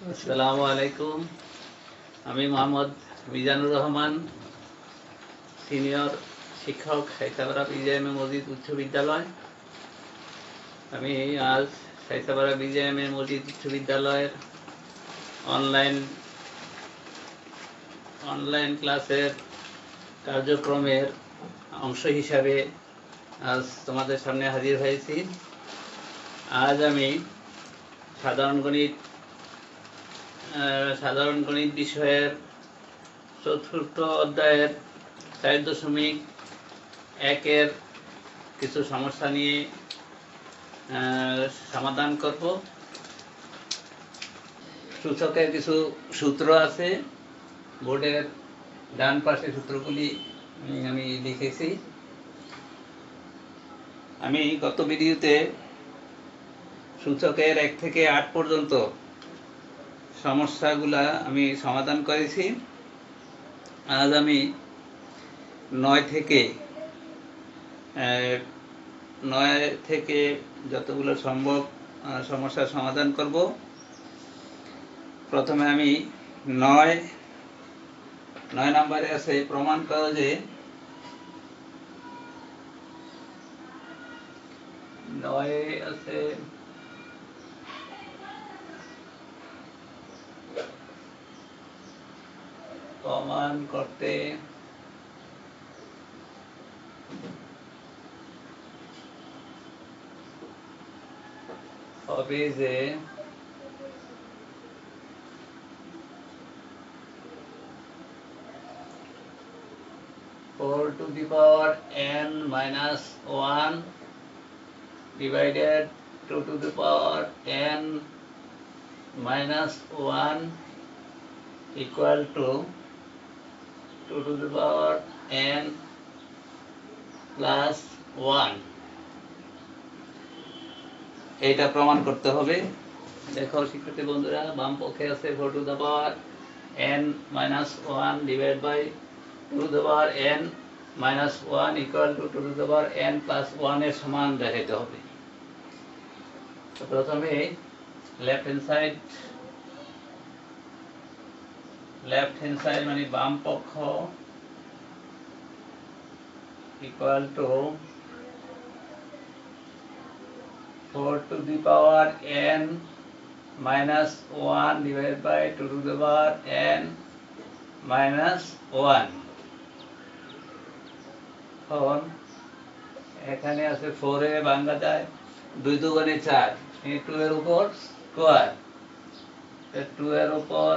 আসসালামু আলাইকুম। আমি মোহাম্মদ মিজানুর রহমান, সিনিয়র শিক্ষক, সাইসাপাড়া বিজেএমএ মসজিদ উচ্চ বিদ্যালয়। আমি আজ সাইসাপাড়া বিজেএমএ মসজিদ উচ্চ বিদ্যালয়ের অনলাইন অনলাইন ক্লাসের কার্যক্রমের অংশ হিসাবে আজ তোমাদের সামনে হাজির হয়েছি। আজ আমি সাধারণ গণিত বিষয়ের চতুর্থ অধ্যায়ের 4.1-এর কিছু সমস্যা নিয়ে সমাধান করব। সূচকের কিছু সূত্র আছে, বোর্ডের ডান পাশে সূত্রগুলি আমি লিখেছি। আমি গত ভিডিওতে সূচকের 1 থেকে 8 পর্যন্ত সমস্যাগুলা আমি সমাধান করেছি। আজ আমি 9 থেকে যতগুলো সম্ভব সমস্যার সমাধান করব। প্রথমে আমি 9 নম্বরে আছে, প্রমাণ করো যে 9 আছে প্রমাণ করতে হবে যে 4 to the power n minus 1 divided 2 to the power n minus 1 equal to 2 to the power n plus 1। এইটা প্রমাণ করতে হবে। দেখো শিক্ষার্থী বন্ধুরা, বাম পক্ষে আছে 4 to the power n minus 1 divided by 2 to the power n minus 1 equal to 2 to the power n plus 1 এর সমান দেখাইতে হবে। তো প্রথমে লেফট হ্যান্ড সাইড মানে বাম পক্ষ equal to 4 to the power n minus 1 divided by 2 to the power n minus 1। এখন এখানে আছে 4 এ ভাঙা যায় 2 দুগুণে 4, 2 এর উপর স্কয়ার, 2 এর উপর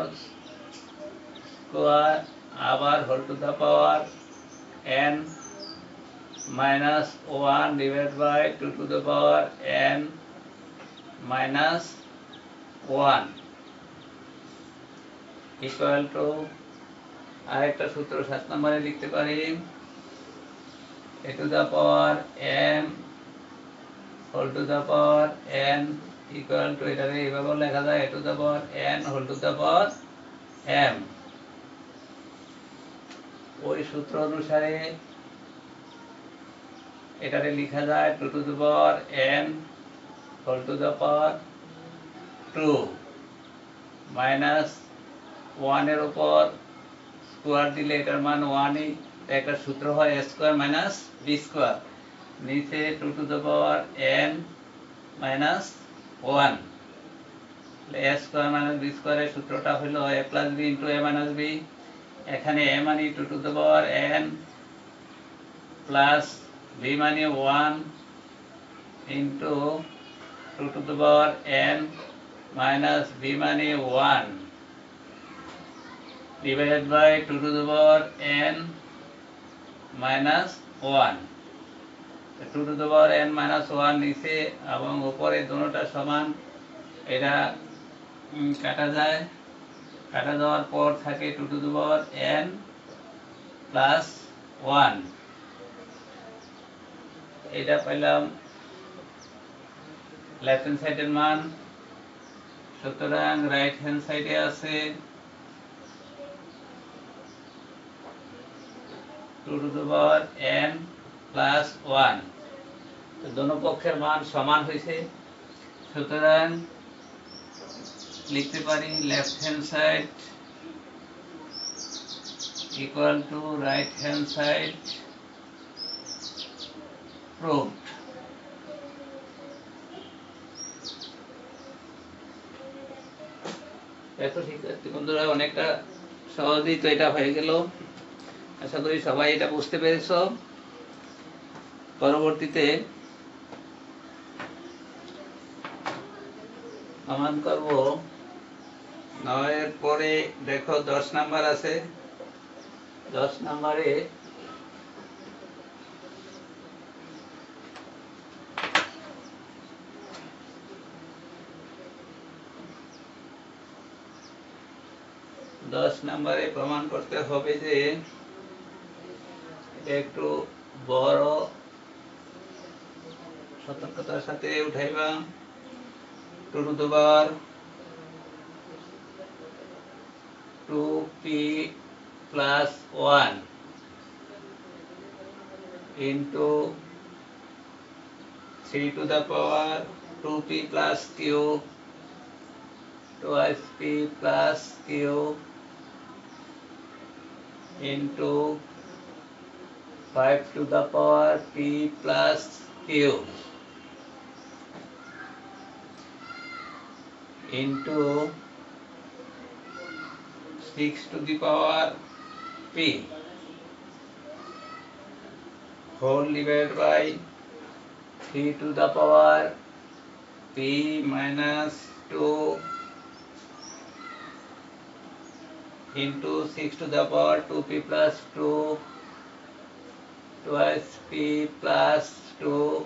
স্কয়ার আবার whole to the power n minus 1 divided by 2 to the power n minus 1 equal to আরেকটা সূত্র 7 নম্বরে লিখতে পারি, a to the power m whole to the power n equal to, এটাকে এইভাবে লেখা যায় a to the power n whole to the power m। ওই সূত্র অনুসারে এটাকে লেখা যায় 2 to the power n whole to the power 2 minus 1 এর উপর স্কয়ার দিলে এটার মান 1 ই, একটা সূত্র হয় a square minus b square, নিচে 2 to the power n minus 1, a square minus b স্কয়ারের সূত্রটা হলো a plus b into a minus b। এখানে a মানে 2 to the power n plus b মানে 1 into 2 to the power n minus b মানে 1 divided by 2 to the power n minus 1। 2 to the power n minus 1 নিচে এবং উপরে দুটোটা সমান, এটা কাটা যায়, কাটা যাওয়ার পর থাকে 2 to the power n plus 1। এটা পেলাম লেফট হ্যান্ড সাইডের মান। সুতরাং রাইট হ্যান্ড সাইডে আছে 2 to the power n plus 1। দোনো পক্ষের মান সমান হয়েছে, সুতরাং লিখতে পারি left hand side equal to right hand side proved. দেখো শিক্ষার্থী বন্ধুরা, অনেকটা সহজেই তো এটা হয়ে গেল। আশা করি সবাই এটা বুঝতে পেরেছো। পরবর্তীতে সমান করব 9 এর পরে দেখো 10 নাম্বার আছে। 10 নাম্বারে প্রমাণ করতে হবে যে এটা একটু বড় সতর্কতার সাথে উঠাইবা। 2 to the power 2p plus 1 into 3 to the power 2p plus q twice p plus q into 5 to the power p plus q into 6 to the power p whole divided by 3 to the power p minus 2 into 6 to the power 2p plus 2 twice p plus 2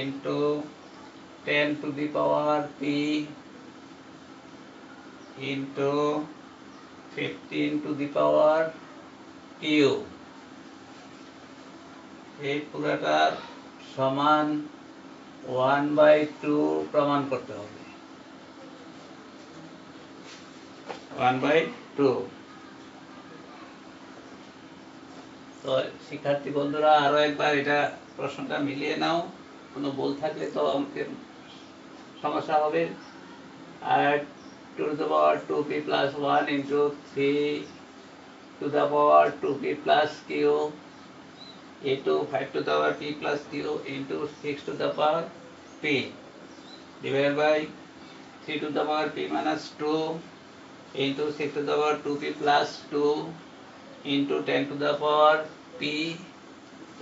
into 10 to the power p into 15 to the power q। এই পুরাটার সমান 1/2 প্রমাণ করতে হবে। 1/2। তো শিক্ষার্থী বন্ধুরা, আরো একবার এটা প্রশ্নটা মিলিয়ে নাও। কোনো ভুল থাকলে তো অঙ্কের সমস্যা হবে। আর 2 to the power 2p plus 1 into 3 to the power 2p plus q into 5 to the power p plus q into 6 to the power p divided by 3 to the power p minus 2 into 6 to the power 2p plus 2 into 10 to the power p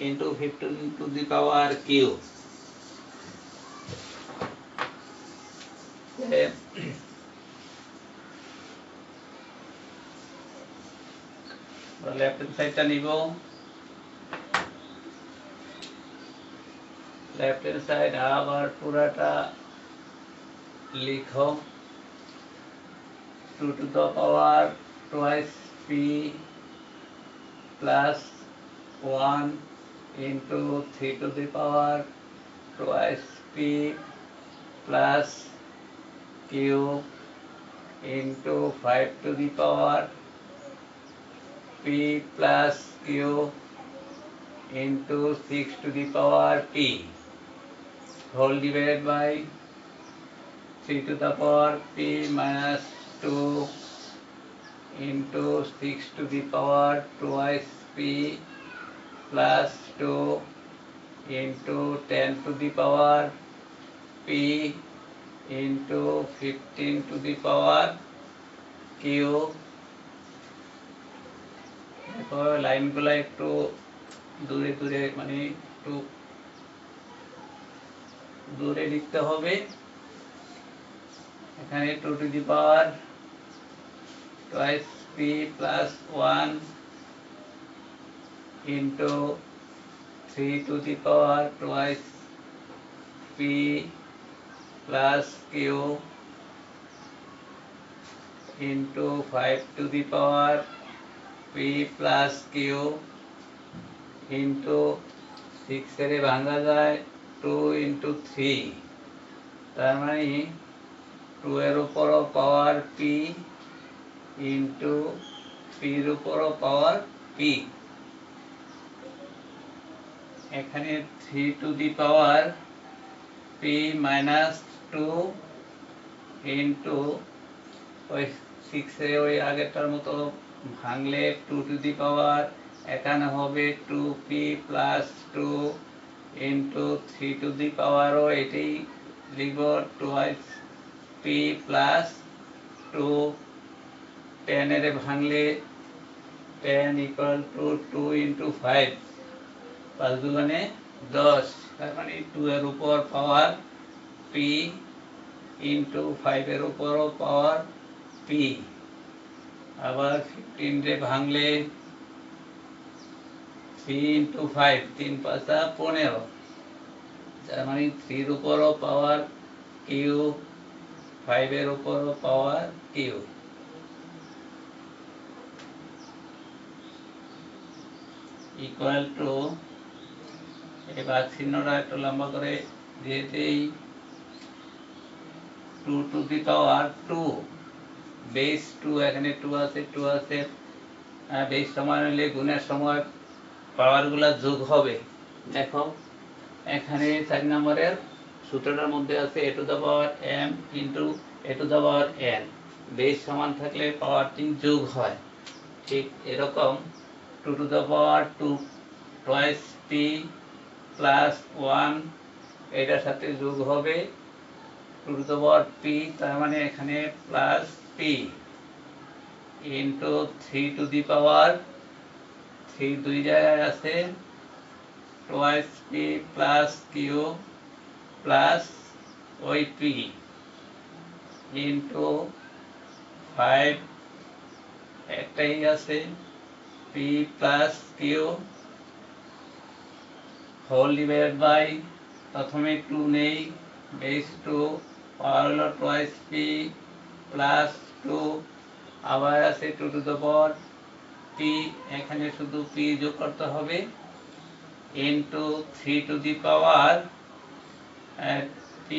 into 15 to the power q। Left hand সাইডটা নিব। Left hand side আবার পুরাটা লিখো। 2 to the power twice p plus 1 into 3 to the power twice p plus q into 5 to the power p plus q into 6 to the power p whole divided by 3 to the power p minus 2 into 6 to the power twice p plus 2 into 10 to the power p into 15 to the power q। দেখো লাইনগুলো একটু দূরে দূরে, মানে একটু দূরে লিখতে হবে। এখানে 2 to the power twice p plus 1 into 3 to the power twice p plus q into 5 to the power p plus q into 6 এর ভাঙা যায় 2 into 3, তার মানে 2 এর উপরও পাওয়ার p into p এর উপরও পাওয়ার p। এখানে 3 to the power p minus 2 into ওই 6 এ ওই আগেরটার মতো ভাঙলে 2 টু দি পাওয়ার এখানে হবে 2p plus 2 into 3 to the পাওয়ারও এটাই লিখব টুয়াইস পি প্লাস 2 10 এর ভাঙলে 10 ইকুয়াল টু 2 ইন্টু 5 5 দুগুণে 10 তার মানে 2 এর উপর পাওয়ার পি ইন্টু 5 এর উপরও পাওয়ার পি আবার 15 রে ভাঙলে 3 ইন্টু 5 3 পাঁচা 15 তার মানে 3 এর উপরও পাওয়ার কিউ 5 এর উপরও পাওয়ার কিউ ইকুয়াল টু এবার চিহ্নটা একটু লম্বা করে দিয়ে দেই 2 টু দি পাওয়ার 2 বেস 2 এখানে 2 আছে বেস সময় হলে গুণের সময় পাওয়ারগুলো যোগ হবে দেখো এখানে 4 নম্বরের সূত্রটার মধ্যে আছে a two the power m into a two the power n base সমান থাকলে পাওয়ারটি যোগ হয় ঠিক এরকম 2 two the power 2 twice p plus 1 এটার সাথে যোগ হবে 2 টু দ্য পাওয়ার p তার মানে এখানে plus p into 3 to the power 3 দুই জায়গায় আছে twice p plus Q plus ওই p ইন্টু 5 একটাই আছে p plus Q whole divided by প্রথমে 2 নেই বেস 2 পাওয়ার হলো টুয়াইস p প্লাস 2 আবার আছে 2 টু দ্য পাওয়ার p এখানে শুধু p যোগ করতে হবে into 3 to the power p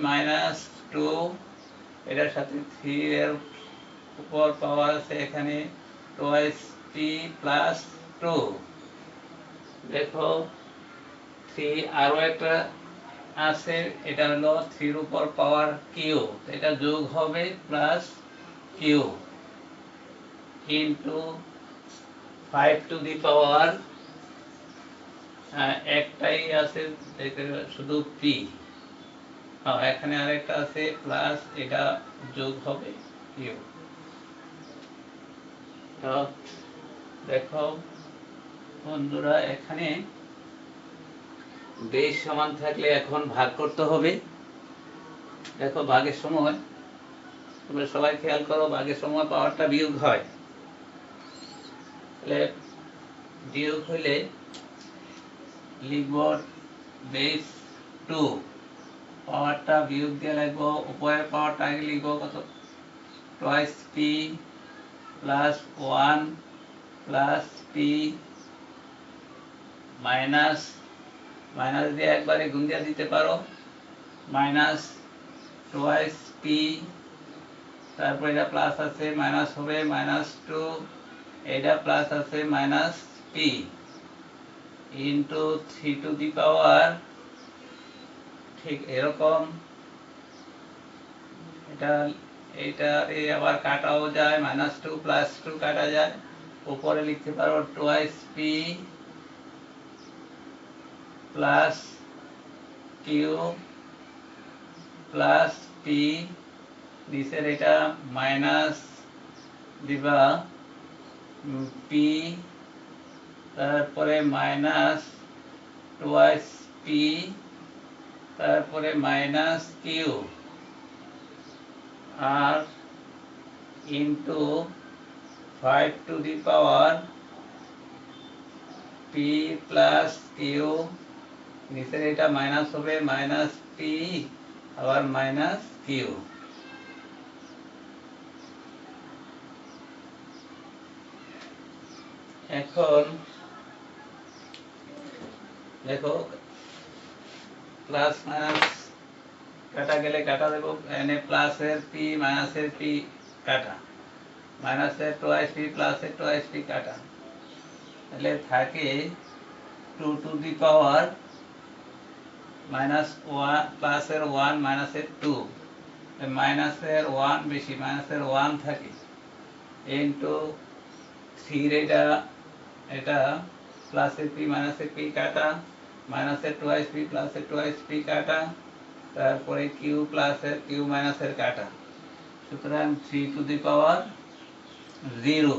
minus 2 এটার সাথে 3 এর উপর পাওয়ার আছে এখানে টুয়াইস p প্লাস 2 দেখো 3 আরো একটা আছে এটা হলো 3 এর উপর পাওয়ার কিউ এটা যোগ হবে plus Q into 5 to the power একটাই আছে শুধু পি এখানে আরেকটা আছে প্লাস এটা যোগ হবে কিউ তো দেখো বন্ধুরা এখানে বেস সমান থাকলে এখন ভাগ করতে হবে দেখো ভাগের সময় তোমরা সবাই খেয়াল করো ভাগের সময় পাওয়ারটা বিয়োগ হয় তাহলে বিয়োগ হইলে লিখব বেস 2 পাওয়ারটা বিয়োগ দিয়ে লিখব উপরের পাওয়ারটা আগে লিখব কত twice p plus 1 plus p minus minus দিয়ে একবারে গুণ দিয়ে দিতে পারো মাইনাস টুয়াইস p তারপর এটা প্লাস আছে মাইনাস হবে মাইনাস 2 এটা প্লাস আছে minus p into 3 to the power ঠিক এরকম এটা আবার কাটাও যায় মাইনাস 2 প্লাস 2 কাটা যায় উপরে লিখতে পারো twice p plus Q plus p নিচের এটা মাইনাস দিবা p তারপরে মাইনাস টুয়াইস p তারপরে মাইনাস কিউ আর into 5 to the power p plus q নিচের এটা মাইনাস হবে মাইনাস p আবার মাইনাস কিউ এখন দেখো প্লাস মাইনাস কাটা গেলে কাটা দেব এনে প্লাসের p মাইনাসের p কাটা মাইনাসের টুয়াইস p প্লাসের টুয়াইস p কাটা তাহলে থাকে 2 টু দি পাওয়ার মাইনাস 1 প্লাসের 1 মাইনাসের 2 মাইনাসের ওয়ান বেশি, মাইনাসের ওয়ান থাকে ইন্টু থ্রির এটা প্লাসের পি মাইনাসের পি কাটা, মাইনাসের টোয়াইস পি প্লাসের টোয়াইস পি কাটা, তারপরে কিউ প্লাসের কিউ মাইনাসের কাটা। সুতরাং 3⁻0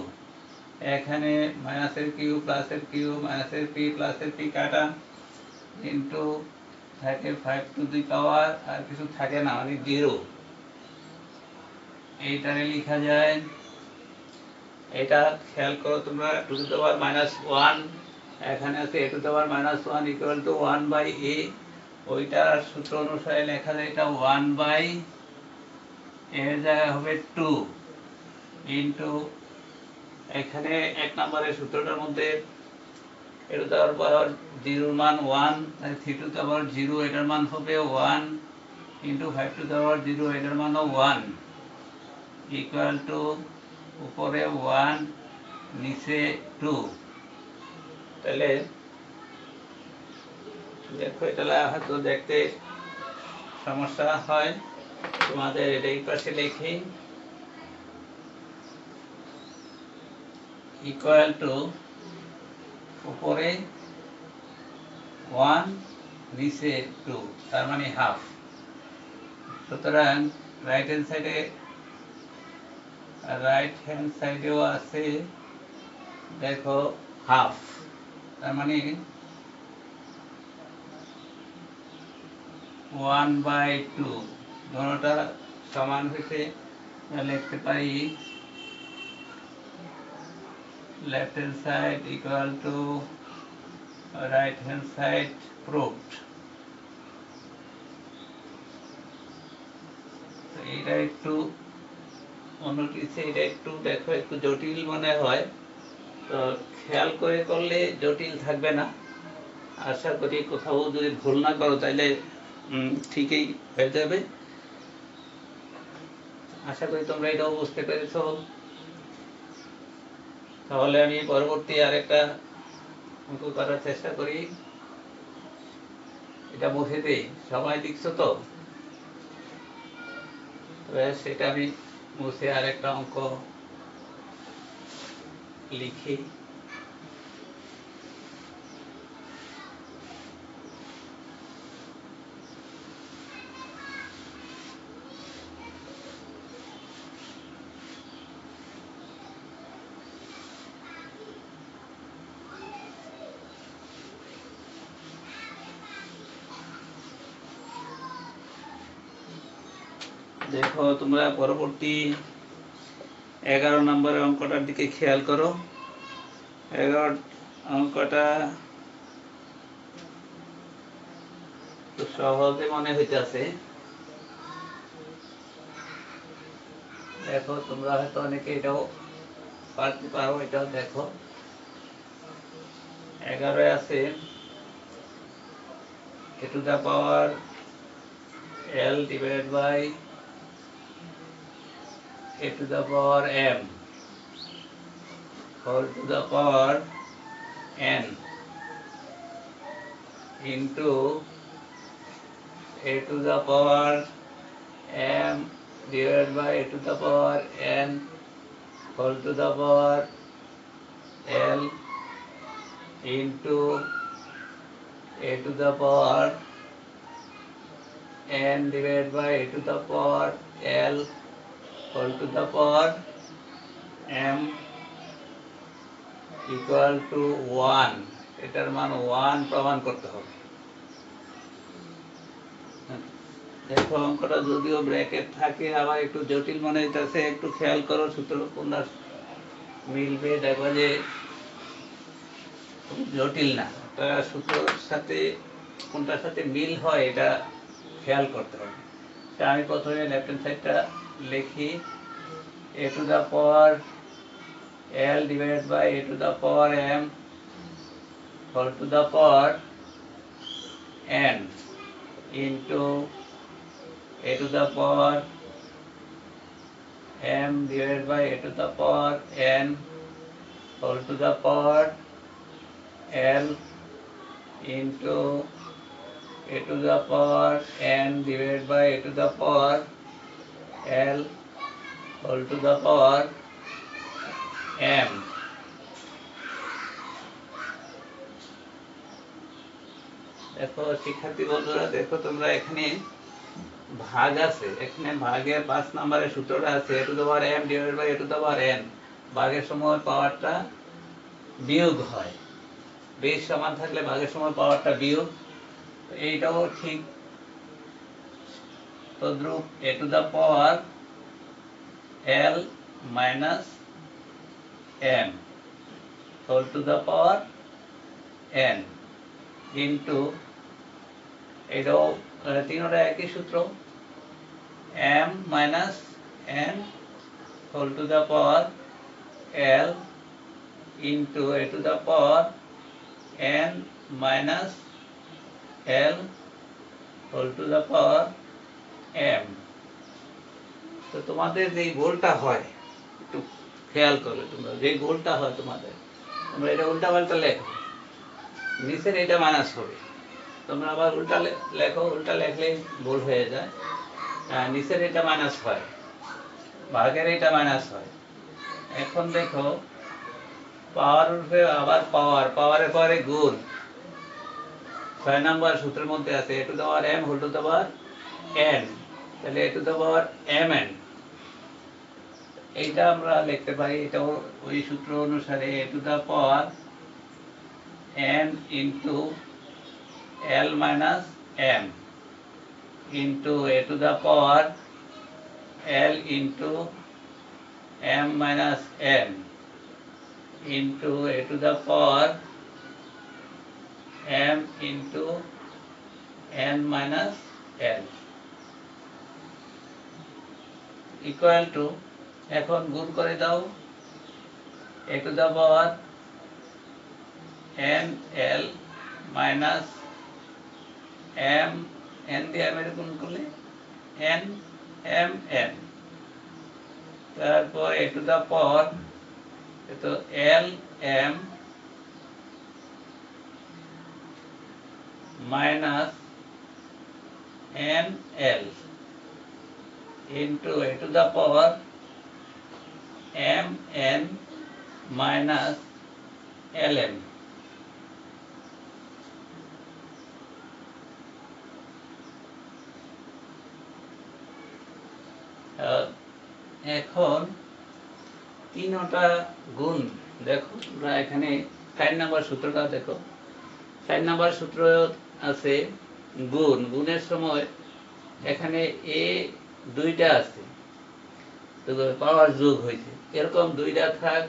এখানে মাইনাসের কিউ প্লাসের কিউ মাইনাসের পি প্লাসের পি কাটা ইন্টু থাকে 5⁻, আর কিছু থাকে না, মানে 0। এইটারে লেখা যায়, এটা খেয়াল করো তোমরা, (2⁻⁻1 এখানে আছে (a⁻⁻1 = 1/a), ওইটার সূত্র অনুসারে লেখা যায় এটা 1/, এর জায়গায় হবে 2 ইন্টু এখানে 1 নম্বরের সূত্রটার মধ্যে (0 এর মান 1, তাই 3⁻0 এটার মান হবে 1 ইন্টু 5⁻0 এটার মানও 1 ইকুয়াল টু উপরে 1 নিচে 2। তাহলে দেখো এটা হয়তো দেখতে সমস্যা হয় তোমাদের, এটা এই পাশে লিখি ইকুয়াল টু উপরে 1 নিচে 2, তার মানে হাফ। সুতরাং রাইট হ্যান্ড সাইডেও আছে দেখো হাফ, তার মানে 1/2 দুটোটা সমান হয়েছে। লিখতে পারি left hand side equal to right hand side proved. এটা একটু অন্য কিছু, এটা একটু দেখো একটু জটিল মনে হয়, তো খেয়াল করে করলে জটিল থাকবে না। আশা করি কোথাও যদি ভুল না করো তাহলে ঠিকই হয়ে যাবে। আশা করি তোমরা এটাও বুঝতে পেরেছ। তাহলে আমি পরবর্তী আরেকটা অঙ্ক করার চেষ্টা করি। এটা মুছে দিই, সবাই লিখছো তো? সেটা আমি মুছে আরেকটা অঙ্ক লিখি। দেখো তোমরা পরবর্তী 11 নম্বরের অঙ্কটার দিকে খেয়াল করো। 11 অঙ্কটা তো সহজে মনে হইতেছে। দেখো তোমরা হয়তো অনেকে এটাও পারতে পারো, এটাও দেখো। 11 আছে a⁻l divided by a⁻m whole to the power n into a⁻m divided by a⁻n whole to the power l into a⁻n divided by a⁻l whole to the power m equal to 1। এটার মান 1 প্রমাণ করতে হবে। দেখো অঙ্কটা যদিও bracket থাকে আবার একটু জটিল মনে হইতেছে, একটু খেয়াল করো সূত্র কোনটা মিলবে, দেখো যে জটিল না, সূত্রের সাথে কোনটার সাথে মিল হয় এটা খেয়াল করতে হবে। আমি প্রথমে লেফট হ্যান্ড সাইডটা লিখি a⁻l divided by a⁻m whole to the power n into a⁻m divided by a⁻n whole to the power l into a⁻n divided by a⁻m L whole to the power m। দেখো শিক্ষার্থী বন্ধুরা, দেখো তোমরা এখানে ভাগ আছে, এখানে ভাগের 5 নম্বরের সূত্রটা আছে a to the power m divided by a to the power n। ভাগের সময় পাওয়ারটা বিয়োগ হয়, বেশ সমান থাকলে ভাগের সময় পাওয়ারটা বিয়োগ। এইটাও ঠিক তদ্রূপ a to the power l minus m whole to the power n into, এটাও তিনটা একই সূত্র, m minus n whole to the power l into a to the power n minus l whole to the power m। তো তোমাদের যে গোলটা হয় একটু খেয়াল করো, তোমরা যে গোলটা হয় তোমাদের, তোমরা এটা উল্টা পাল্টা লেখো, নিচের এটা মাইনাস হবে, তোমরা আবার উল্টা লেখো, উল্টা লেখলে ভুল হয়ে যায়। নিচের এটা মাইনাস হয়, ভাগের এটা মাইনাস হয়। এখন দেখো পাওয়ার উঠবে আবার পাওয়ার, পাওয়ারের পরে গুণ, 6 নম্বর সূত্রের মধ্যে আছে a to the power m whole to the power n, তাহলে a to the power mn। এইটা আমরা লিখতে পারি, এটাও ওই সূত্র অনুসারে a to the power n into l minus m into a to the power l into m minus n into a to the power m into n minus l equal to, এখন গুণ করে দাও, a to the power n l minus m n দিয়ে m এর গুণ করলে n m n, তারপর a to the power তো l m minus n l into a to the power m n minus l m। এখন তিনটা গুণ দেখো, তোমরা এখানে 4 নম্বর সূত্রটা দেখো, 4 নম্বর সূত্র আছে গুণ, গুণের সময় এখানে এ দুইটা আছে, তো পাওয়ার যোগ হয়েছে, এরকম দুইটা থাক,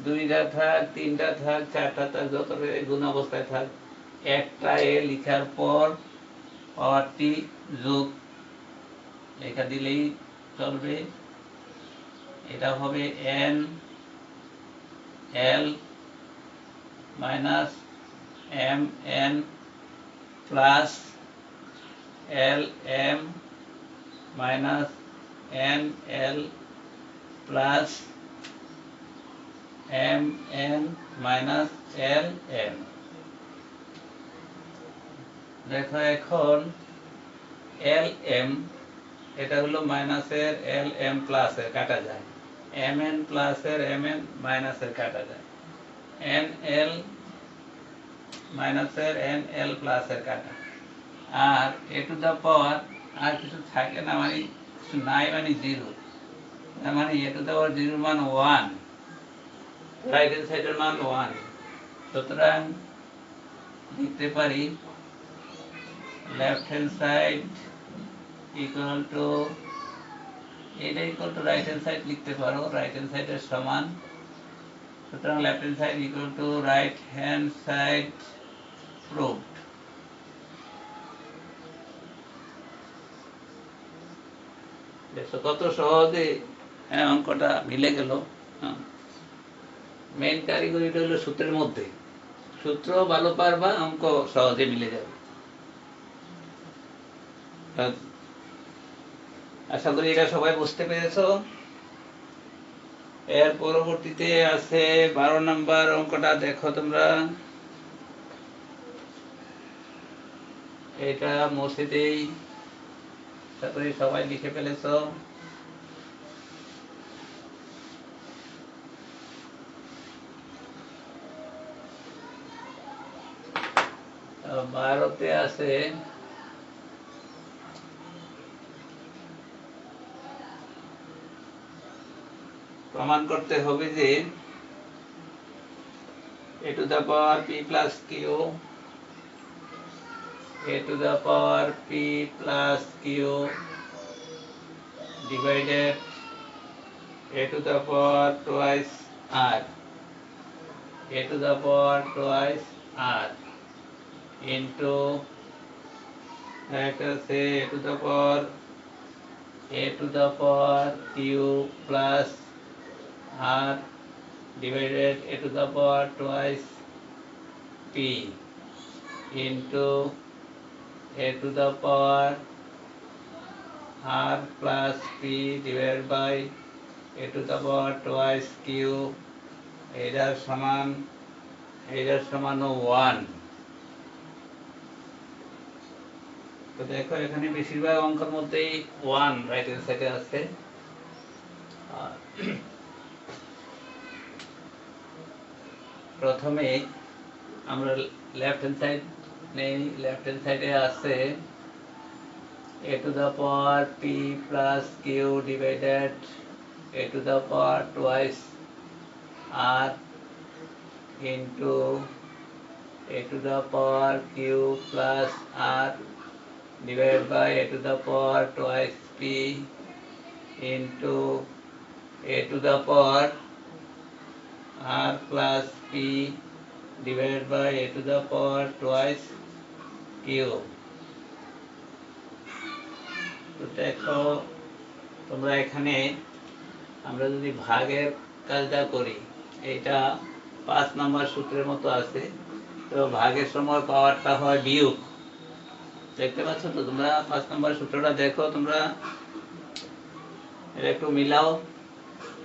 দুইটা থাক, তিনটা থাক, চারটা থাক, যত গুণ অবস্থায় থাক, একটা এ লিখার পর পাওয়ারটি যোগ লেখা দিলেই চলবে। এটা হবে n l minus m n plus l m minus n l plus m n minus l m। দেখো এখন l m, এটা হলো মাইনাসের l m প্লাসের কাটা যায়, m n প্লাসের m n মাইনাসের কাটা যায়, n l মাইনাসের n l প্লাসের কাটা, আর a টু the power আর কিছু থাকে না, মানে কিছু নাই, মানে 0, তার মানে a টু the power 0 মান 1, রাইট হ্যান্ড সাইডের মান 1, সুতরাং লিখতে পারি left hand side equal to, এটা equal to right hand side লিখতে পারো, রাইট হ্যান্ড সাইডের সমান, সুতরাং left hand side equal to right hand side proved. দেখো কত সহজে অঙ্কটা মিলে গেল। মেইন কারিগরিটা হলো সূত্রের মধ্যে, সূত্র ভালো পারবা, অঙ্ক সহজে মিলে যাবে। আশা করি এটা সবাই বুঝতে পেরেছো। এর পরবর্তীতে আছে 12 নম্বর অঙ্কটা, দেখো তোমরা, এটা মুছে দেই, আশা করি সবাই লিখে ফেলেছো। 12তে আছে প্রমাণ করতে হবে যে a to the power p plus q, a to the power p plus q divided a to the power twice r, a to the power twice r into say a to the power q plus r divided a to the power twice p into a to the power r plus p divided by a to the power twice q, এটার সমান 1। তো দেখো এখানে বেশিরভাগ অঙ্কের মধ্যেই 1 right hand সাইডে আছে। প্রথমে আমরা লেফট হ্যান্ড সাইড নেই। লেফট হ্যান্ড সাইডে আছে a to the power p plus q divided a to the power twice r into a to the power q plus r divided by a to the power twice p into a to the power r plus p divided by a to the power twice q। তো দেখো তোমরা এখানে আমরা যদি ভাগের কাজটা করি, এটা 5 নম্বর সূত্রের মতো আছে। তো ভাগের সময় পাওয়ারটা হয় বিয়োগ। দেখতে পাচ্ছ তো তোমরা 5 নম্বর সূত্রটা দেখো, তোমরা এটা একটু মিলাও।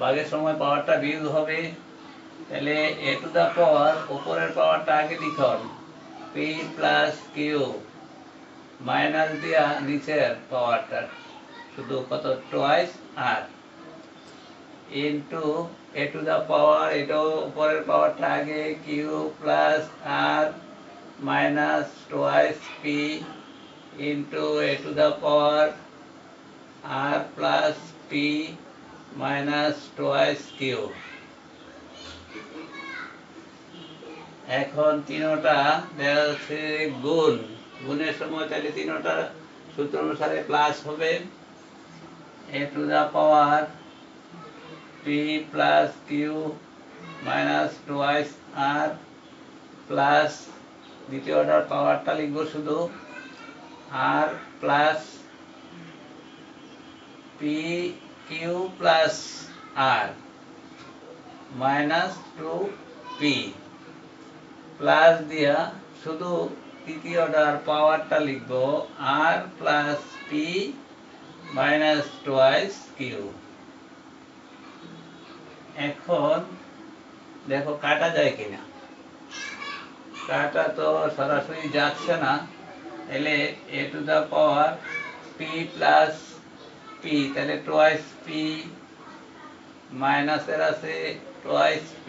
ভাগের সময় পাওয়ারটা বিয়োগ হবে, তাহলে a to the power উপরের পাওয়ারটা আগে লিখুন p plus q মাইনাস দিয়া নিচের পাওয়ারটা শুধু কত twice r into a to the power, এটাও উপরের পাওয়ারটা আগে q plus r minus twice p into a to the power r plus p minus twice q। এখন তিনটা দেখা যাচ্ছে গুণের সময়, তাহলে তিনটা সূত্র অনুসারে প্লাস হবে a to the power p plus q minus twice r plus দ্বিতীয় অর্ডার পাওয়ারটা লিখবো শুধু r plus p q plus r minus 2p plus দিয়া শুধু তৃতীয় অর্ডার পাওয়ারটা লিখবো r plus p minus twice q। এখন দেখো কাটা যায় কিনা, কাটা তো সরাসরি যাচ্ছে না, তাহলে a to the power p plus p, তাহলে twice p মাইনাসের আছে twice p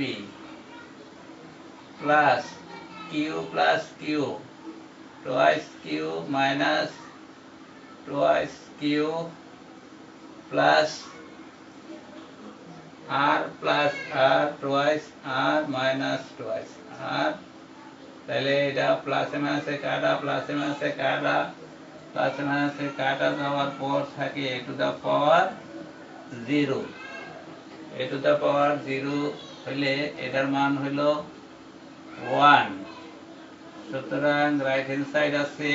plus q plus q twice q minus twice q plus r plus r twice r minus twice r, তাহলে এটা প্লাসে মাইনাসে কাটা, প্লাসে মাইনাসে কাটা, প্লাসে মাইনাসে কাটা যাওয়ার পর থাকে a to the power 0। a to the power 0 হইলে এটার মান হইল 1। সুতরাং রাইট হ্যান্ড সাইড আছে,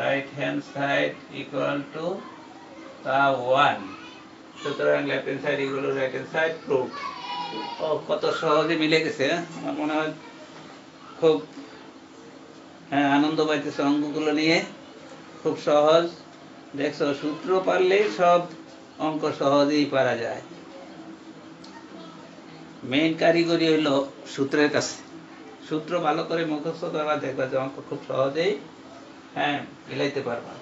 right hand side equal to 1। সুতরাং left hand side equal to right hand side proved. ও কত সহজে মিলে গেছে, আমার মনে হয় খুব আনন্দ পাইতেছে অঙ্কগুলো নিয়ে, খুব সহজ। দেখছো সূত্র পারলে সব অঙ্ক সহজেই পারা যায়। মেইন কারিগরি হইলো সূত্রের কাছে, সূত্র ভালো করে মুখস্থ করবা, দেখবা যে অঙ্ক খুব সহজেই মিলাইতে পারবা।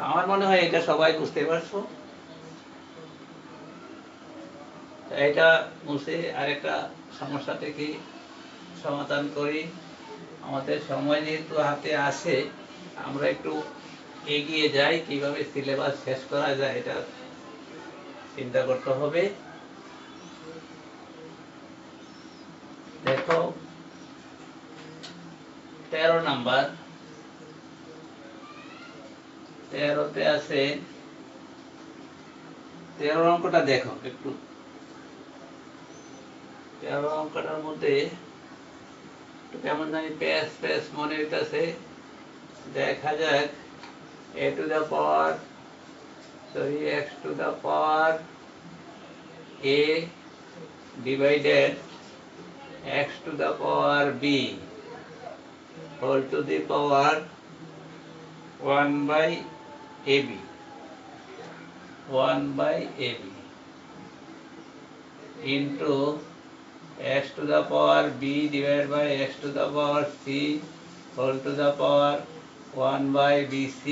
আমার মনে হয় এটা সবাই বুঝতে পারছো। এটা মুছে আরেকটা সমস্যা থেকে সমাধান করি। আমাদের সময় যেহেতু হাতে আসে, আমরা একটু এগিয়ে যাই, কিভাবে সিলেবাস শেষ করা যায় এটা চিন্তা করতে হবে। দেখো 13 নাম্বার, 13তে আছে 13 অঙ্কটা দেখো একটু। 13 অঙ্কটার মধ্যে কেমন জানি পেস পেস মনে হইতেছে। দেখা যাক a to the power x to the power a divided x to the power b whole to the power 1 by ab 1 by ab into x to the power b divided by x to the power c whole to the power 1 by bc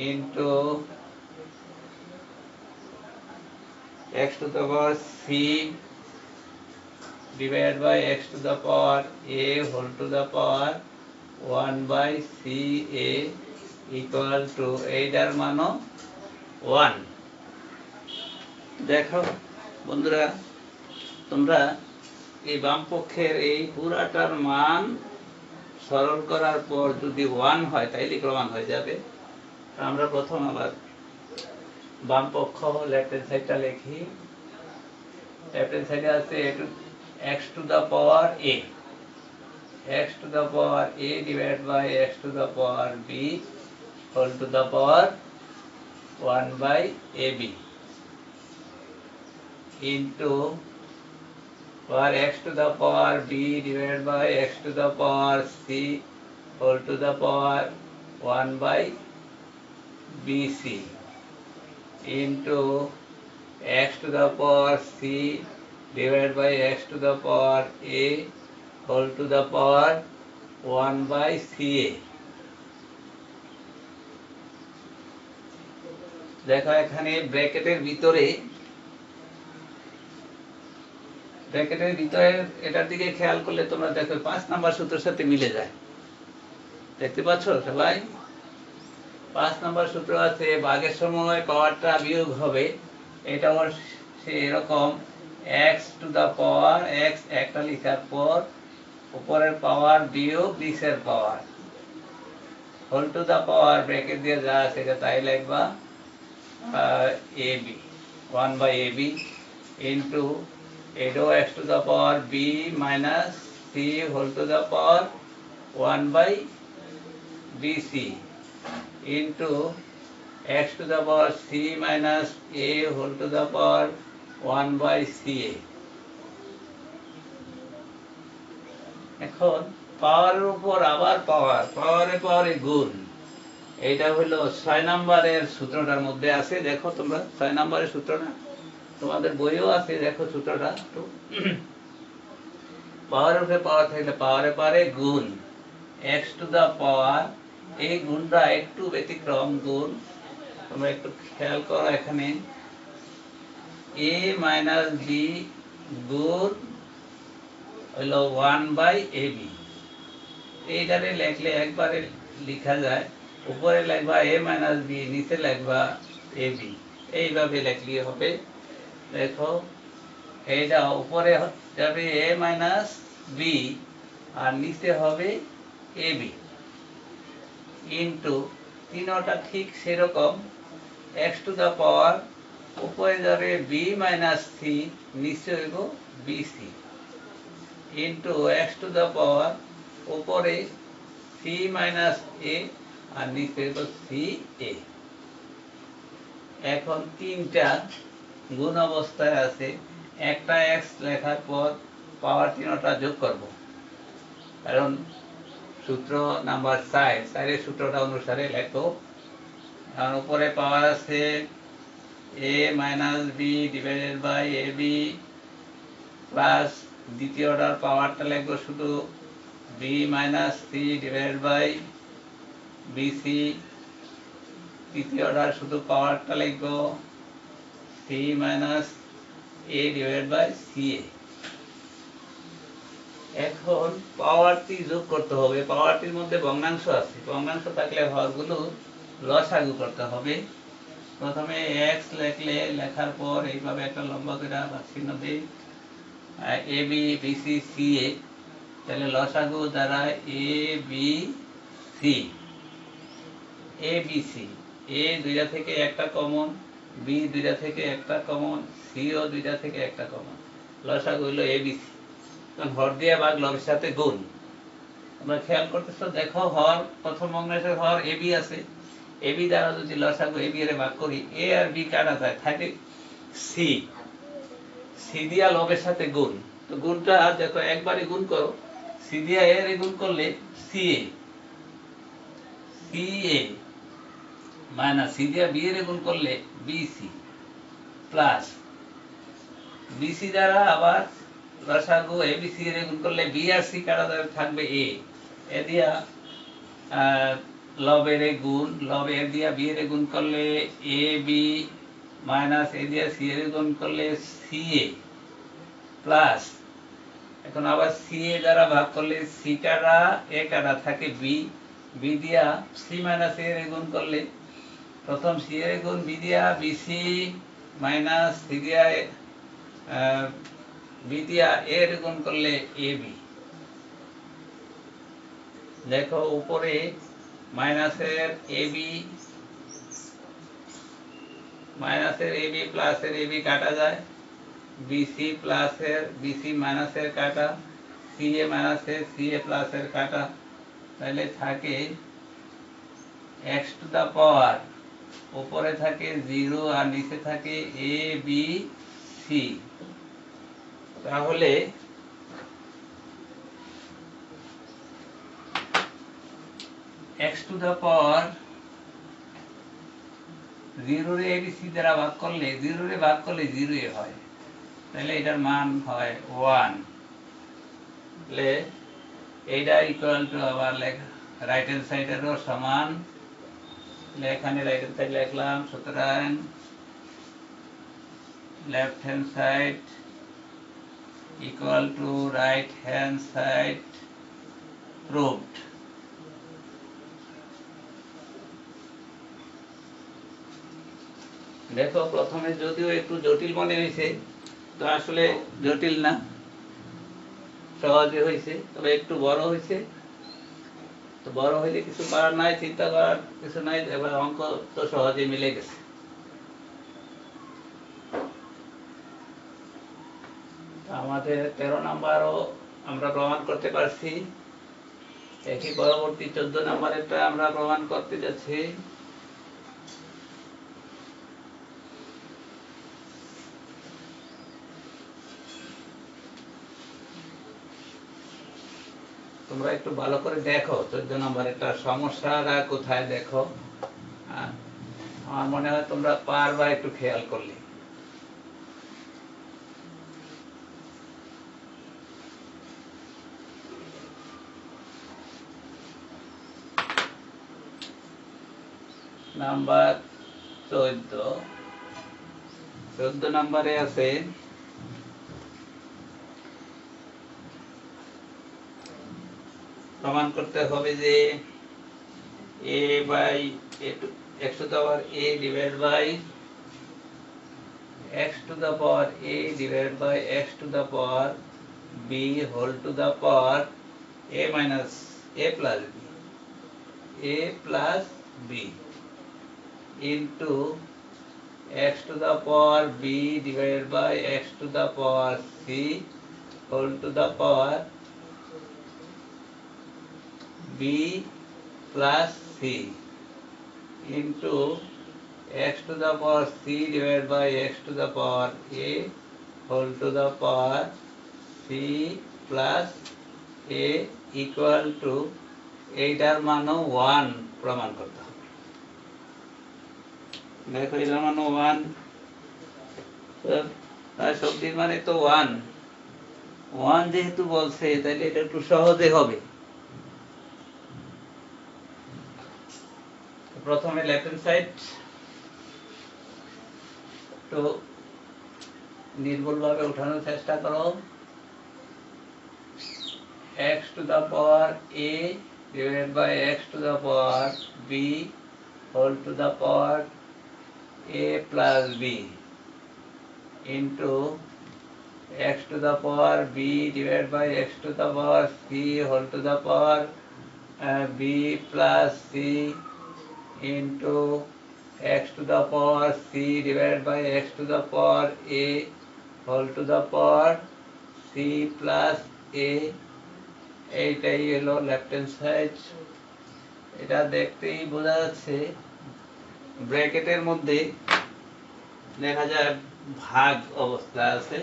into x to the power c divided by x to the power a whole to the power 1 by ca equal to এইটার মানও 1। দেখো বন্ধুরা, তোমরা এই বাম পক্ষের এই পুরাটার মান সরল করার পর যদি 1 হয় তাইলে প্রমাণ হয়ে যাবে। আমরা প্রথম আবার বাম পক্ষ লেফট হ্যান্ড সাইডটা লিখি। লেফট হ্যান্ড সাইডে আছে x to the power a, x to the power a divided by x to the power b whole to the power 1 by ab into power x to the power b divided by x to the power c whole to the power 1 by bc into x to the power c divided by x to the power a whole to the power 1 by ca। দেখো এখানে ব্র্যাকেটের ভিতরে এটার দিকে খেয়াল করলে তোমরা দেখো 5 নাম্বার সূত্রের সাথে মিলে যায়। দেখতে পাচ্ছ সবাই? 5 নাম্বার সূত্র আছে ভাগের সময় পাওয়ারটা বিয়োগ হবে। এটাও এরকম x to the power x একটা লিখার পর উপরের পাওয়ার বিয়োগ নিচের power whole to the power bracket দিয়ে যা আছে এটা তাই লিখবা ab 1 by ab into এটাও x to the power b minus c whole to the power 1 by bc into x to the power c minus a whole to the power 1 by ca। এখন পাওয়ারের উপর আবার পাওয়ারে গুণ, এইটা হলো 6 নাম্বারের সূত্রটার মধ্যে আছে। দেখো তোমরা 6 নাম্বারের সূত্রটা তোমাদের বইও আছে, দেখো সূত্রটা একটু। পাওয়ারের উপরে পাওয়ার থাকলে পাওয়ারে গুণ x to the power, এই গুণটা একটু ব্যতিক্রম গুণ, তোমরা একটু খেয়াল করো। এখানে a minus b গুণ হলো 1 by ab। এইটারে লিখলে একবারে লেখা যায়, উপরে লিখবা a minus b, নিচে লিখবা ab, এইভাবে লিখলে হবে। দেখো এইটা উপরে যাবে a minus b আর নিচে হবে ab ইন্টু তিনটা ঠিক সেরকম x to the power উপরে যাবে b minus c, নিচে হইব bc into x to the power উপরে c minus a আর নিচে হইব ca। এখন তিনটা গুণ অবস্থায় আছে, একটা x লেখার পর পাওয়ার তিনটা যোগ করব, কারণ সূত্র নাম্বার 4 এর সূত্রটা অনুসারে লেখো। আর উপরে পাওয়ার আছে a minus b divided by ab plus দ্বিতীয় অর্ডার পাওয়ারটা লিখবো শুধু b minus c divided by bc, তৃতীয় অর্ডার শুধু পাওয়ারটা লিখবো c minus a divided by ca। এখন পাওয়ারটি যোগ করতে হবে। পাওয়ারটির মধ্যে ভগ্নাংশ আছে, ভগ্নাংশ থাকলে হরগুলো লসাগু করতে হবে। প্রথমে এক্স লিখলে, লেখার পর এইভাবে একটা লম্বা করে চিহ্ন দিই, A B B C C এ, তাহলে লসাগু দ্বারা A B C, A B C, এ দুইটা থেকে একটা কমন, বি দুইটা থেকে একটা কমন, সিও দুইটা থেকে একটা কমন, লসাগু হইল এ বি সি। হর দিয়ে ভাগ, লবের সাথে গুণ। তোমরা খেয়াল করতেছো, দেখো হর, প্রথম ভগ্নাংশের হর এ বি আছে, এ বি দ্বারা যদি লসাগু এ বি এর ভাগ করি, এ আর বি কাটা যায়, থাকে সি, সি দিয়া লবের সাথে গুণ। তো গুণটা দেখো একবারে গুণ করো, সি দিয়া এর গুণ করলে সি এ, সি এ মাইনাস সি দিয়া বি এর গুণ করলে বিসি, প্লাস বিসি দ্বারা আবার লসাগু এ বি সি এর গুণ করলে বি আর সি কাটা যাবে, থাকবে এ, এ দিয়া লবের গুণ, লব এ দিয়া বি এর গুণ করলে এ বি, মাইনাস এ দিয়া সি এর গুণ করলে সি এ, প্লাস এখন আবার সি এ দ্বারা ভাগ করলে সি কাটা এ কাটা থাকে বি, বি দিয়া সি মাইনাস এর গুণ করলে, প্রথম সি এর গুণ বি দিয়া বিসি, মাইনাস সি দিয়া বি দিয়া এর গুণ করলে এ বি। দেখো উপরে মাইনাসের এ বি, মাইনাসের এ বি প্লাসের এ বি কাটা যায়, বিসি প্লাসের বিসি মাইনাসের কাটা, সি এ মাইনাসের সি এ প্লাসের কাটা, তাহলে থাকে এক্স টু দা পাওয়ার, উপরে থাকে 0 আর নিচে থাকে এ বি সি। তাহলে এক্স টু দা পাওয়ার 0 রে এবিসি দ্বারা ভাগ করলে, 0 রে ভাগ করলে 0 এ হয়, তাহলে এটার মান হয় 1। তাহলে এইটা ইকুয়াল টু, আবার লেখা রাইট হ্যান্ড সাইডেরও সমান, এখানে রাইট হ্যান্ড সাইড লিখলাম, সুতরাং left hand side equal to right hand side proved. দেখো প্রথমে যদিও একটু জটিল মনে হয়েছে, তো আসলে জটিল না, সহজে হয়েছে, তবে একটু বড় হয়েছে। তো বড় হইলে কিছু করার নাই, চিন্তা করার কিছু নাই, এবার অঙ্ক তো সহজে মিলে গেছে। আমাদের 13 নাম্বারও আমরা প্রমাণ করতে পারছি, একই পরবর্তী 14 নাম্বারেরটা আমরা প্রমাণ করতে যাচ্ছি। তোমরা একটু ভালো করে দেখো 14 নম্বরেরটা সমস্যাটা কোথায়, দেখো। আমার মনে হয় তোমরা পারবা একটু খেয়াল করলে। নাম্বার 14 নম্বরে আছে প্রমাণ করতে হবে যে a by x to the power a divided by x to the power a divided by x to the power b whole to the power a minus a plus b into x to the power b divided by x to the power c whole to the power b plus c into x to the power c divided by x to the power a whole to the power c plus a equal to, এইটার মানও 1 প্রমাণ করতে হবে। দেখো এটার মানও 1, শব্দের মানে তো 1 যেহেতু বলছে, তাহলে এটা একটু সহজে হবে। প্রথমে লেফট হ্যান্ড সাইড তো নির্ভুলভাবে উঠানোর চেষ্টা করো। x to the power a divided by x to the power b whole to the power a plus b into x to the power b divided by x to the power c whole to the power b plus c into x to the power c divided by x to the power a whole to the power c plus a এইটাই হলো left hand side. এটা দেখতেই বোঝা যাচ্ছে ব্র্যাকেটের মধ্যে দেখা যায় ভাগ অবস্থা আছে,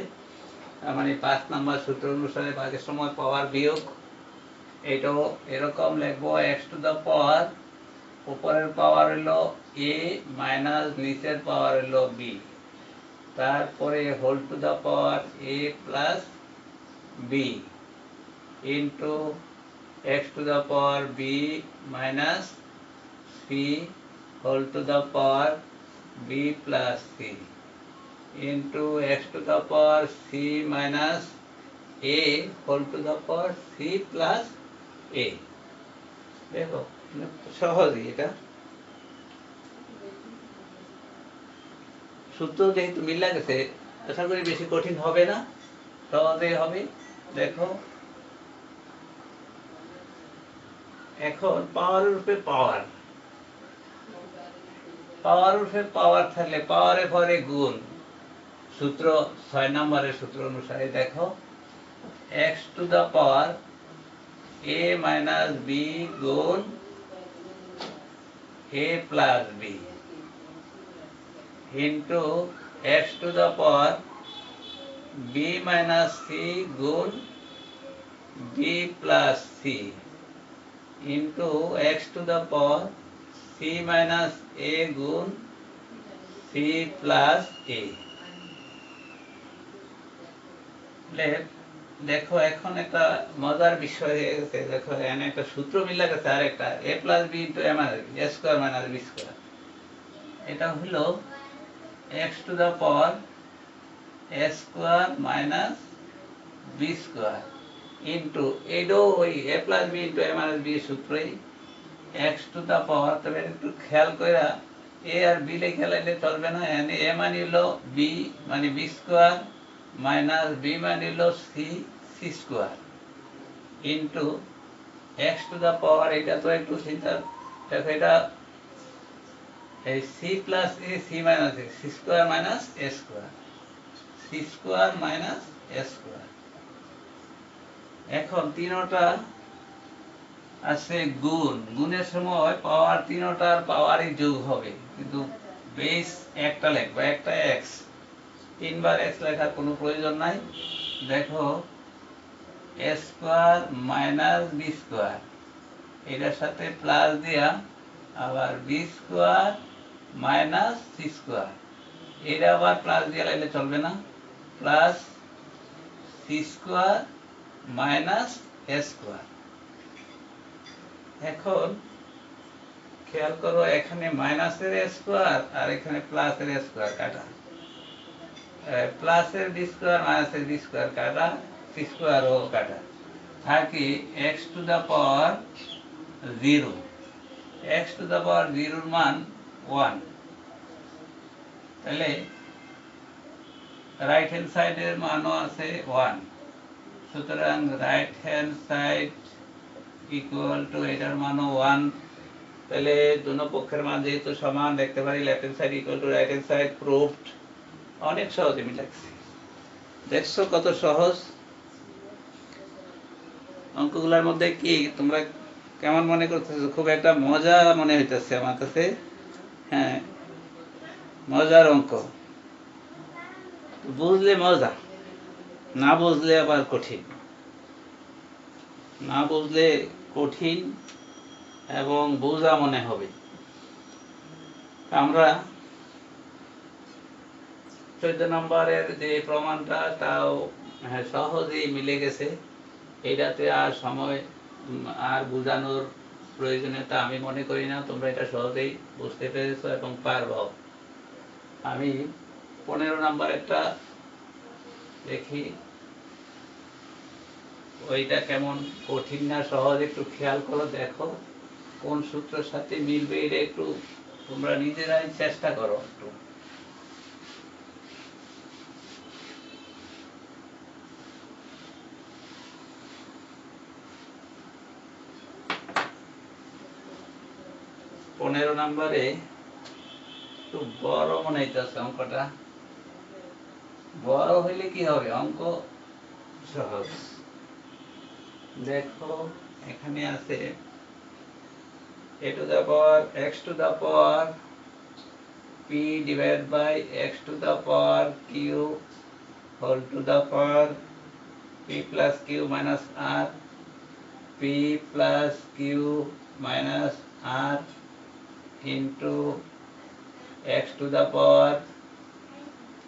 তার মানে 5 নম্বর সূত্র অনুসারে ভাগের সময় পাওয়ার বিয়োগ। এটাও এরকম লিখবো x টু দ্য পাওয়ার উপরের পাওয়ার হলো a মাইনাস নিচের পাওয়ার হলো b, তারপরে whole to the power a plus b into x to the power b minus c whole to the power b plus c into x to the power c minus a whole to the power c plus a। দেখো সহজই, এটা সূত্র যেহেতু মিলা গেছে আশা করি বেশি কঠিন হবে না, সহজেই হবে। দেখো এখন পাওয়ারের উপরে পাওয়ার, পাওয়ার উপরে পাওয়ার থাকলে পাওয়ারে পরে গুণ, সূত্র 6 নম্বরের সূত্র অনুসারে দেখো x two the power a minus b গুণ a plus b into x two the power b minus c গুণ b plus c into x to the power c minus a গুণ c plus a। দেখো এখন একটা মজার বিষয় হয়ে গেছে, দেখো এখানে একটা সূত্র মিলা গেছে, আর একটা a plus b into a minus b, a square minus b square। এটা হলো x to the power a square minus b square into এটাও ওই a plus b into a minus b সূত্রই x to the power। তবে একটু খেয়াল করে a R b লিখে লাইলে চলবে না, এখানে a মানে হলো b মানে b স্কোয়ার মাইনাস b মানে হলো c c square into x to the power, এটা তো একটু চিন্তা, দেখো এটা এই c plus a c minus a c square minus a square c square minus a square. এখন তিনটা আছে গুণ, গুণের সময় পাওয়ার তিনটার পাওয়ারই যোগ হবে, কিন্তু বেস একটা লিখবো, একটা এক্স, তিনবার এক্স লেখার কোনো প্রয়োজন নাই। দেখো a square minus b square, এটার সাথে প্লাস দিয়া আবার b square minus c square, এটা আবার প্লাস দিয়ে লাইলে চলবে না, plus c square minus a square. এখন খেয়াল করো এখানে মাইনাসের স্কোয়ার আর এখানে প্লাসের স্কোয়ার কাটা, প্লাসের বি স্কোয়ার মাইনাসের বি স্কোয়ার কাটা, সি স্কোয়ার ও কাটা, থাকি x two the power 0, x two the পাওয়ার 0 মান 1, তাহলে রাইট হ্যান্ড সাইডের মানও আছে 1, সুতরাং right hand side equal to এটার মানও 1, তাহলে দুনো পক্ষের মান যেহেতু সমান দেখতে পারি left hand side equal to right hand side, proved. অনেক সহজ আমি লাগছি, দেখছো কত সহজ। অঙ্কগুলোর মধ্যে কি তোমরা কেমন মনে করতেছো? খুব একটা মজা মনে হইতেছে আমার কাছে, হ্যাঁ মজার অঙ্ক, বুঝলে মজা, না বুঝলে আবার কঠিন, না বুঝলে কঠিন এবং বোঝা মনে হবে। আমরা 14 নম্বরের যে প্রমাণটা তাও সহজেই মিলে গেছে, এটাতে আর সময় আর বোঝানোর প্রয়োজনীয়তা আমি মনে করি না, তোমরা এটা সহজেই বুঝতে পেরেছো এবং পারবো। আমি 15 নম্বর একটা দেখি, ওইটা কেমন কঠিন না সহজ একটু খেয়াল করো, দেখো কোন সূত্রের সাথে মিলবে, এটা একটু তোমরা নিজেরাই চেষ্টা করো একটু। পনেরো নম্বরে একটু বড় মনে হইতেছে অঙ্কটা। বড় হইলে কি হবে, অঙ্ক সহজ। দেখো এখানে আছে a to the power x to the power p divided by x to the power q whole to the power p plus q minus r, p plus q minus r into x to the power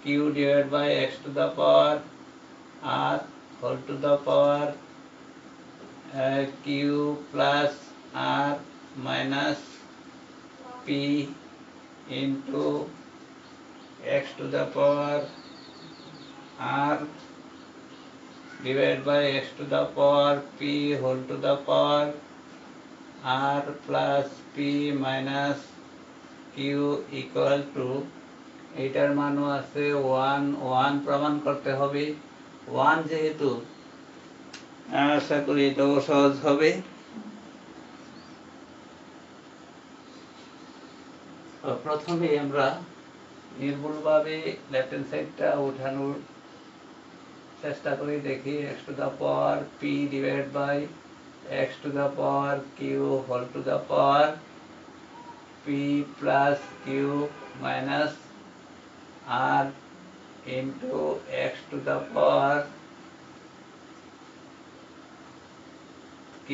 q divided by x to the power r whole to the power q plus r minus p into x to the power r divided by x to the power p whole to the power r plus p minus q equal to, এটার মানও আছে 1 1 প্রমাণ করতে হবে। 1 যেহেতু আশা করি এটাও সহজ হবে। প্রথমে আমরা নির্ভুলভাবে লেফট হ্যান্ড সাইডটা উঠানোর চেষ্টা করি, দেখি x to the power p divided by x to the power q whole to the power p plus q minus r into x to the power q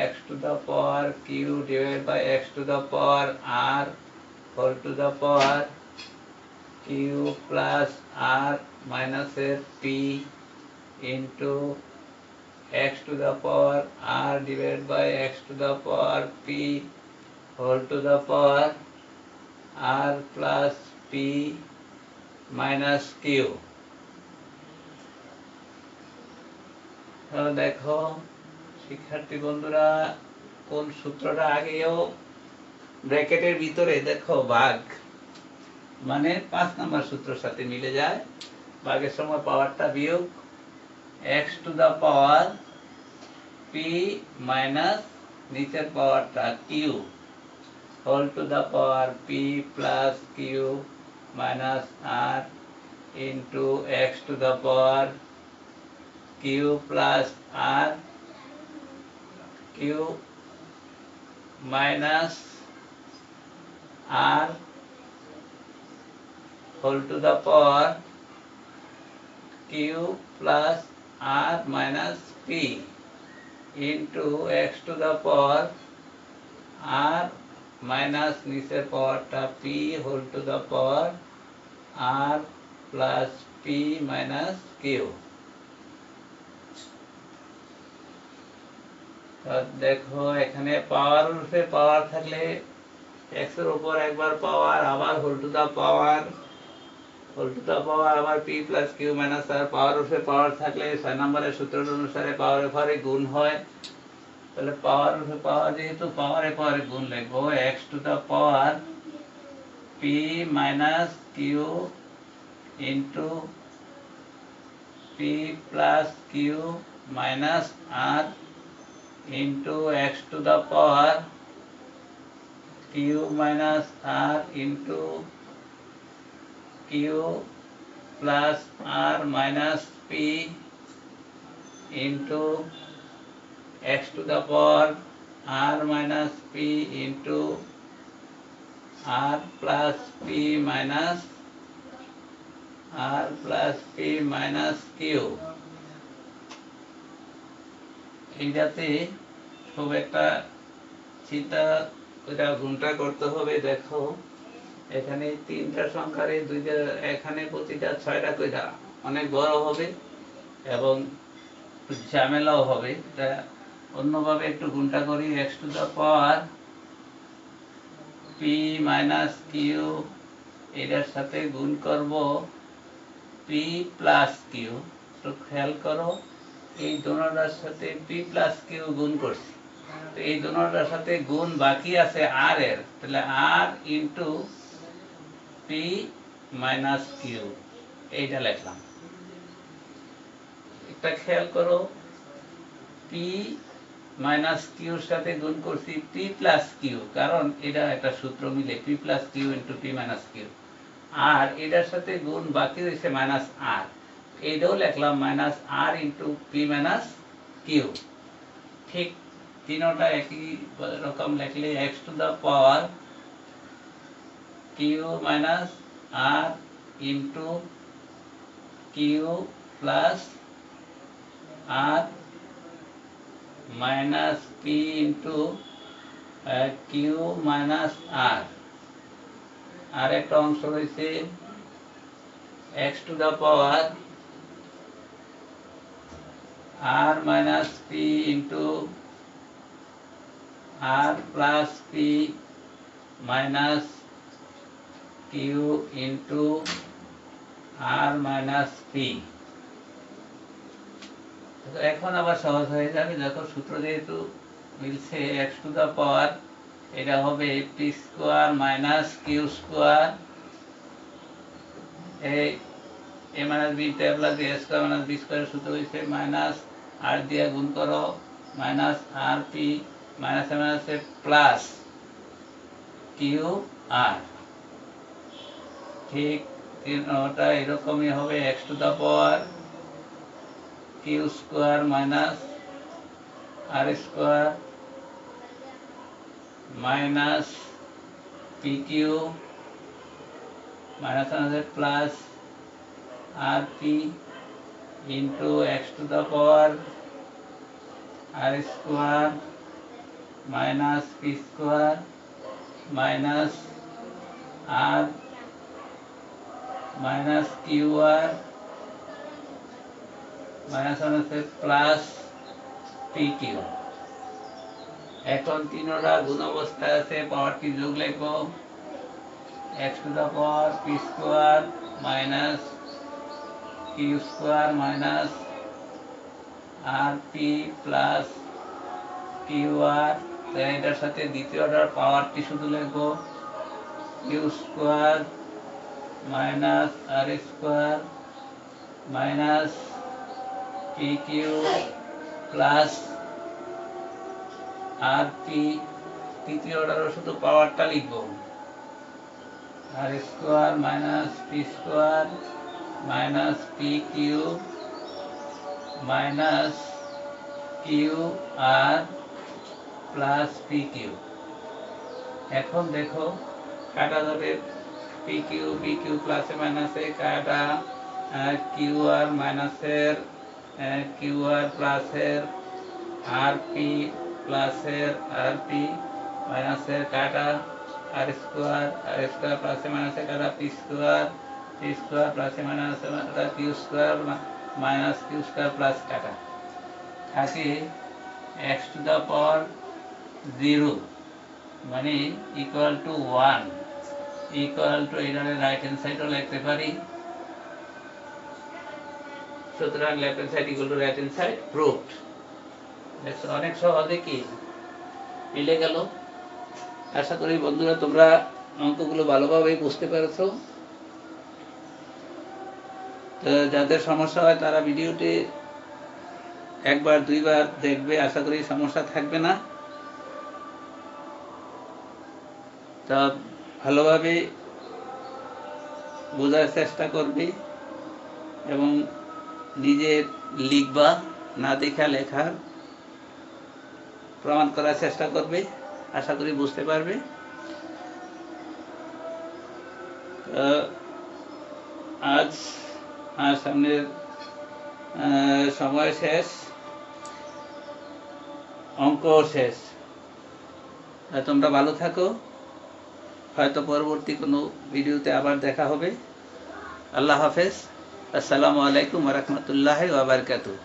x to the power q divided by x to the power r whole to the power q plus r minus p into x to the power r divided by x to the power p whole to the power r plus p minus q। দেখো শিক্ষার্থী বন্ধুরা, কোন সূত্রটা আগেও ব্র্যাকেটের ভিতরে দেখো ভাগ, মানে 5 নম্বর সূত্রের সাথে মিলে যায়। ভাগের সময় পাওয়ারটা বিয়োগ x to the power p minus নিচের পাওয়ারটা q whole to the power p plus q minus r into x to the power q plus r q minus r whole to the power q plus r minus p into x to the power r minus নিচের পাওয়ারটা p whole to the power r plus p minus q। দেখো এখানে পাওয়ার উপরে পাওয়ার থাকলে x এর উপর একবার পাওয়ার, আবার হোল টু দা পাওয়ার আবার p plus q minus r, পাওয়ার উপরে পাওয়ার থাকলে 6 নম্বরের সূত্র অনুসারে পাওয়ারে পাওয়ারে গুণ হয়। তাহলে পাওয়ার উপরে পাওয়ার যেহেতু পাওয়ারে পাওয়ারে গুণ লিখবো x to the power p minus q into p plus q minus r into x to the power q minus r into q plus r minus p into x to the power r minus p into r plus p minus q। এইটাতে খুব একটা চিন্তা করে গুণটা করতে হবে। দেখো এখানে 3টা সংখ্যার এই 2টা, এখানে প্রতিটা 6টা কইরা অনেক বড় হবে এবং ঝামেলাও হবে। এটা অন্যভাবে একটু গুণটা করি, x to the power p minus q এটার সাথে গুণ করব p plus q। তো খেয়াল করো এই দোনোটার সাথে পি প্লাস কিউ গুণ করছি, তো এই দোনোটার সাথে গুণ বাকি আছে আর এর, তাহলে আর ইন্টু পি মাইনাস কিউ এইটা লিখলাম। একটা খেয়াল করো, পি মাইনাস কিউর সাথে গুণ করছি পি প্লাস কিউ, কারণ এটা একটা সূত্র মিলে P plus Q into P minus Q, আর এটার সাথে গুণ বাকি রয়েছে মাইনাস আর, এইটাও লিখলাম minus R into P minus Q. ঠিক তিনোটা একই রকম লিখলে X to the power Q minus R into Q plus R minus P into Q minus R. আর একটা অংশ রয়েছে X to the power R minus P into R plus P minus Q into R minus P. এখন আবার সহজ হয়ে যাবে, দেখো সূত্র যেহেতু মিলছে, এক্স টু দা পাওয়ার এটা হবে P square minus Q square, A minus B plus B square minus B স্কোয়ারের সূত্র হয়েছে মাইনাস আর দিয়ে গুণ করো minus R P minus A minus A plus Q R. ঠিক ওটা এরকমই হবে, X to the power Q square minus R square minus P Q minus plus R P into X to the power R square minus P square minus R minus Q R minus plus P Q. এখন তিনোটা গুণ অবস্থায় আছে, পাওয়ারটি যোগ লিখবো, X to the power P square minus Q square minus R P plus Q আর। এটার সাথে দ্বিতীয়টার পাওয়ারটি শুধু লিখবো, Q square minus R square minus P Q plus R P. তৃতীয়টারও শুধু পাওয়ারটা লিখবো, R square minus P square minus P Q minus Q R plus P Q. এখন দেখো কাটা যাবে, পি কিউ প্লাসে মাইনাসে কাটা, কিউ আর মাইনাসের কিউ আর প্লাসের আর পি প্লাসের আর পি মাইনাসের কাটা, আর স্কোয়ার প্লাসে মাইনাসে কাটা পি স্কোয়ার প্লাসে মাইনাসে কাটা q square minus Q square plus কাটা থাকে এক্স টু দা পাওয়ার 0 মানে ইকুয়াল টু 1 ইকুয়াল টু এটার রাইট হ্যান্ড সাইডও লিখতে পারি, সুতরাং left hand side equal to right hand side proved. অনেক সহজে কি মিলে গেল। আশা করি বন্ধুরা তোমরা অঙ্কগুলো ভালোভাবে বুঝতে পেরেছো। তো যাদের সমস্যা হয় তারা ভিডিওটি একবার দুইবার দেখবে, আশা করি সমস্যা থাকবে না। তা ভালোভাবে বোঝার চেষ্টা করবে এবং নিজে লিখবা, না দেখা লেখার প্রমাণ করার চেষ্টা করবে, আশা করি বুঝতে পারবে। আজ আর সামনের সময় শেষ, অঙ্ক শেষ। তোমরা ভালো থাকো, হয়তো পরবর্তী কোনো ভিডিওতে আবার দেখা হবে। আল্লাহ হাফেজ। আসসালামু আলাইকুম ওয়া রাহমাতুল্লাহি ওয়া বারাকাতুহু।